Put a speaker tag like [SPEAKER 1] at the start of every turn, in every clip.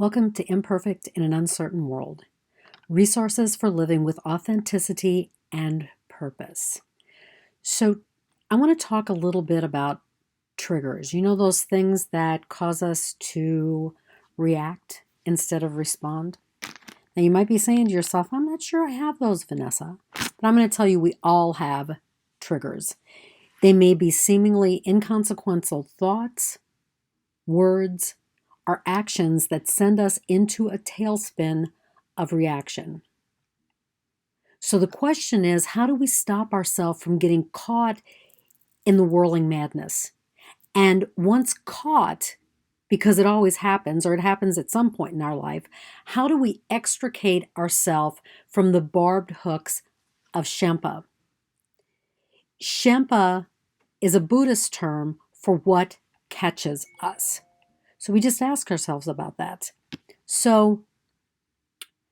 [SPEAKER 1] Welcome to Imperfect in an Uncertain World. Resources for living with authenticity and purpose. So, I want to talk a little bit about triggers. You know, those things that cause us to react instead of respond? Now, you might be saying to yourself, I'm not sure I have those, Vanessa. But I'm going to tell you, we all have triggers. They may be seemingly inconsequential thoughts, words, are actions that send us into a tailspin of reaction. So the question is, how do we stop ourselves from getting caught in the whirling madness? And once caught, because it always happens, or it happens at some point in our life, how do we extricate ourselves from the barbed hooks of Shempa? Shempa is a Buddhist term for what catches us. So we just ask ourselves about that. So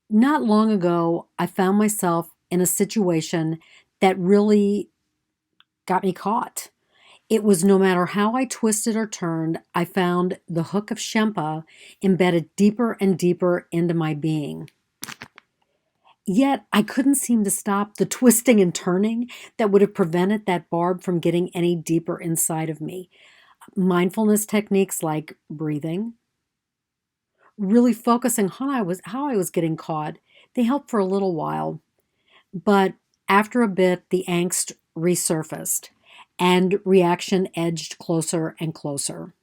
[SPEAKER 1] not long ago, I found myself in a situation that really got me caught. It was no matter how I twisted or turned, I found the hook of Shempa embedded deeper and deeper into my being. Yet I couldn't seem to stop the twisting and turning that would have prevented that barb from getting any deeper inside of me. Mindfulness techniques like breathing, really focusing on how I was getting caught, they helped for a little while. But after a bit, the angst resurfaced and reaction edged closer and closer.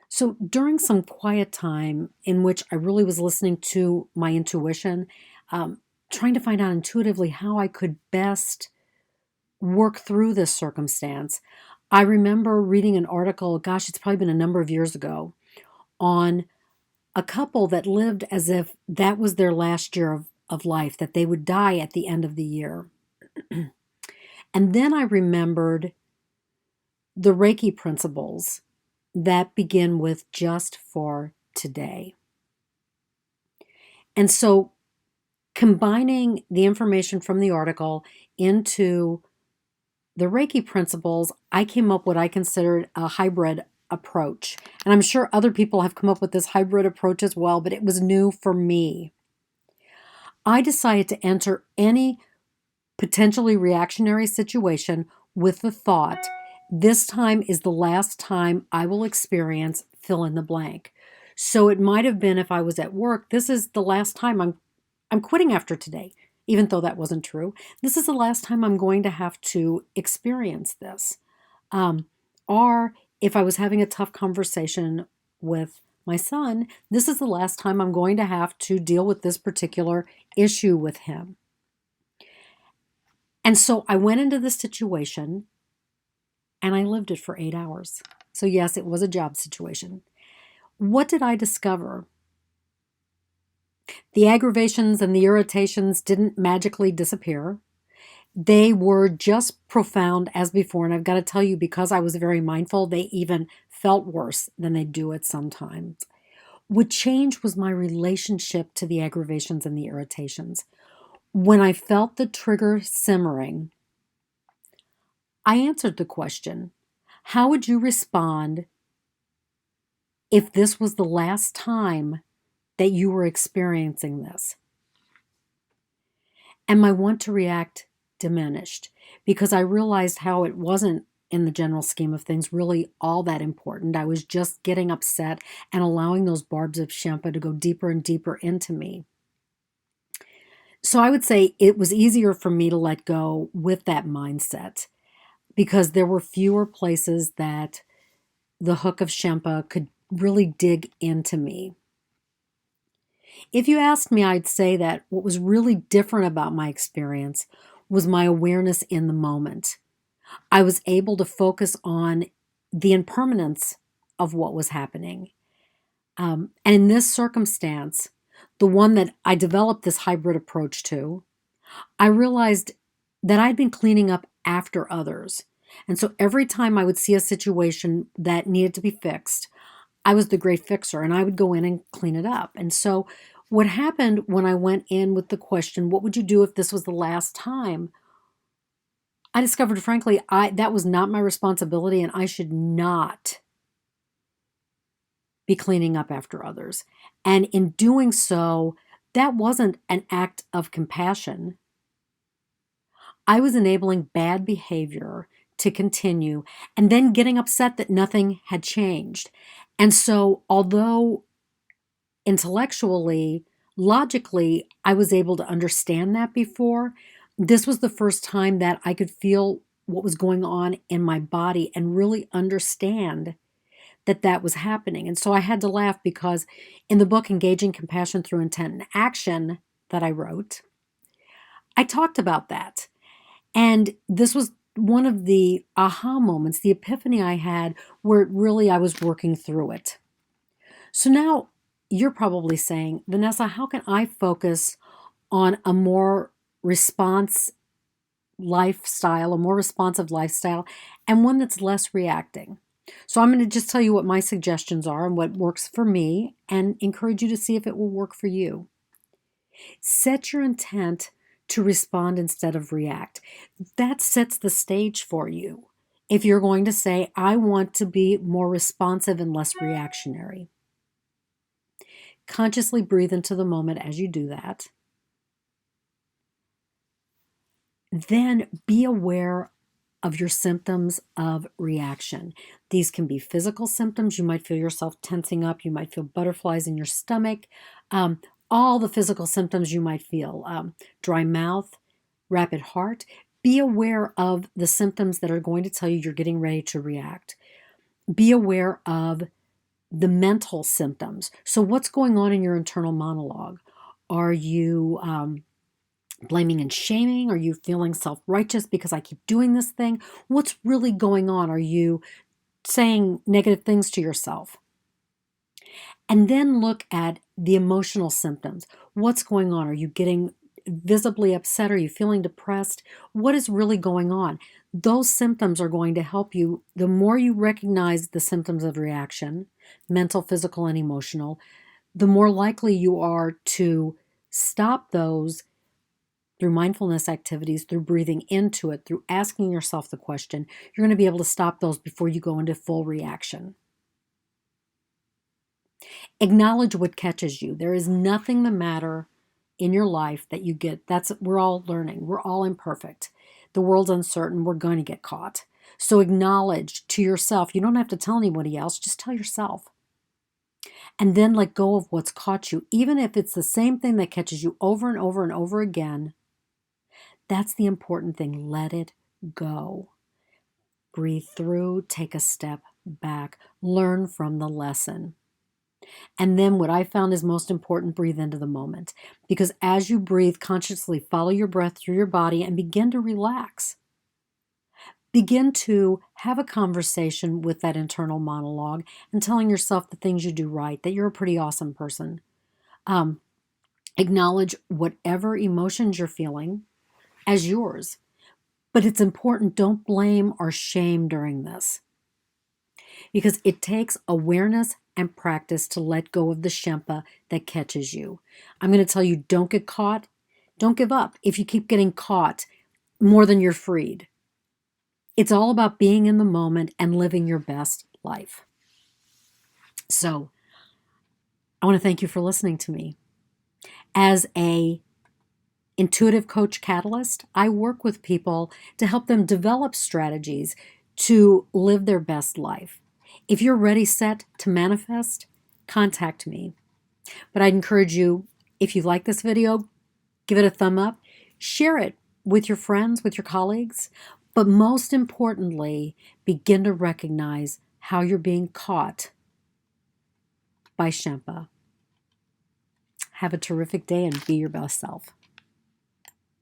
[SPEAKER 1] So during some quiet time in which I really was listening to my intuition, trying to find out intuitively how I could best work through this circumstance, I remember reading an article, gosh, it's probably been a number of years ago, on a couple that lived as if that was their last year of life, that they would die at the end of the year. And then I remembered the Reiki principles that begin with just for today. And so combining the information from the article into the Reiki principles, I came up what I considered a hybrid approach. And I'm sure other people have come up with this hybrid approach as well, but it was new for me. I decided to enter any potentially reactionary situation with the thought, this time is the last time I will experience fill in the blank. So it might have been if I was at work, this is the last time I'm quitting after today, even though that wasn't true. This is the last time I'm going to have to experience this. Or if I was having a tough conversation with my son, this is the last time I'm going to have to deal with this particular issue with him. And so I went into this situation and I lived it for 8 hours. So yes, it was a job situation. What did I discover? The aggravations and the irritations didn't magically disappear. They were just profound as before. And I've got to tell you, because I was very mindful, they even felt worse than they do at sometimes. What changed was my relationship to the aggravations and the irritations. When I felt the trigger simmering, I answered the question, how would you respond if this was the last time that you were experiencing this? And my want to react diminished because I realized how it wasn't, in the general scheme of things, really all that important. I was just getting upset and allowing those barbs of Shempa to go deeper and deeper into me. So I would say it was easier for me to let go with that mindset because there were fewer places that the hook of Shempa could really dig into me. If you asked me, I'd say that what was really different about my experience was my awareness in the moment. I was able to focus on the impermanence of what was happening. And in this circumstance, the one that I developed this hybrid approach to, I realized that I'd been cleaning up after others. And so every time I would see a situation that needed to be fixed, I was the great fixer and I would go in and clean it up. And so what happened when I went in with the question, what would you do if this was the last time? I discovered, frankly, that was not my responsibility and I should not be cleaning up after others. And in doing so, that wasn't an act of compassion. I was enabling bad behavior to continue and then getting upset that nothing had changed. And so, although intellectually, logically, I was able to understand that before, this was the first time that I could feel what was going on in my body and really understand that that was happening. And so I had to laugh because in the book, Engaging Compassion Through Intent and Action, that I wrote, I talked about that. And this was one of the aha moments, the epiphany I had where really I was working through it. So now you're probably saying, Vanessa, how can I focus on a more response lifestyle, a more responsive lifestyle, and one that's less reacting? So I'm going to just tell you what my suggestions are and what works for me and encourage you to see if it will work for you. Set your intent to respond instead of react. That sets the stage for you. If you're going to say, I want to be more responsive and less reactionary. Consciously breathe into the moment as you do that. Then be aware of your symptoms of reaction. These can be physical symptoms. You might feel yourself tensing up. You might feel butterflies in your stomach. All the physical symptoms you might feel, dry mouth, rapid heart. Be aware of the symptoms that are going to tell you you're getting ready to react. Be aware of the mental symptoms. So what's going on in your internal monologue? Are you blaming and shaming? Are you feeling self-righteous because I keep doing this thing? What's really going on? Are you saying negative things to yourself? And then look at the emotional symptoms. What's going on? Are you getting visibly upset? Are you feeling depressed? What is really going on? Those symptoms are going to help you. The more you recognize the symptoms of reaction, mental, physical, and emotional, the more likely you are to stop those through mindfulness activities, through breathing into it, through asking yourself the question. You're going to be able to stop those before you go into full reaction. Acknowledge what catches you. There is nothing the matter in your life that you get. We're all learning. We're all imperfect. The world's uncertain. We're going to get caught. So acknowledge to yourself. You don't have to tell anybody else. Just tell yourself. And then let go of what's caught you. Even if it's the same thing that catches you over and over and over again, that's the important thing. Let it go. Breathe through. Take a step back. Learn from the lesson. And then what I found is most important, breathe into the moment. Because as you breathe, consciously follow your breath through your body and begin to relax. Begin to have a conversation with that internal monologue and telling yourself the things you do right, that you're a pretty awesome person. Acknowledge whatever emotions you're feeling as yours. But it's important, don't blame or shame during this. Because it takes awareness and practice to let go of the Shempa that catches you. I'm going to tell you, don't get caught. Don't give up if you keep getting caught more than you're freed. It's all about being in the moment and living your best life. So I want to thank you for listening to me. As a intuitive coach catalyst, I work with people to help them develop strategies to live their best life. If you're ready, set to manifest, contact me. But I'd encourage you, if you like this video, give it a thumb up, share it with your friends, with your colleagues, but most importantly, begin to recognize how you're being caught by Shempa. Have a terrific day and be your best self.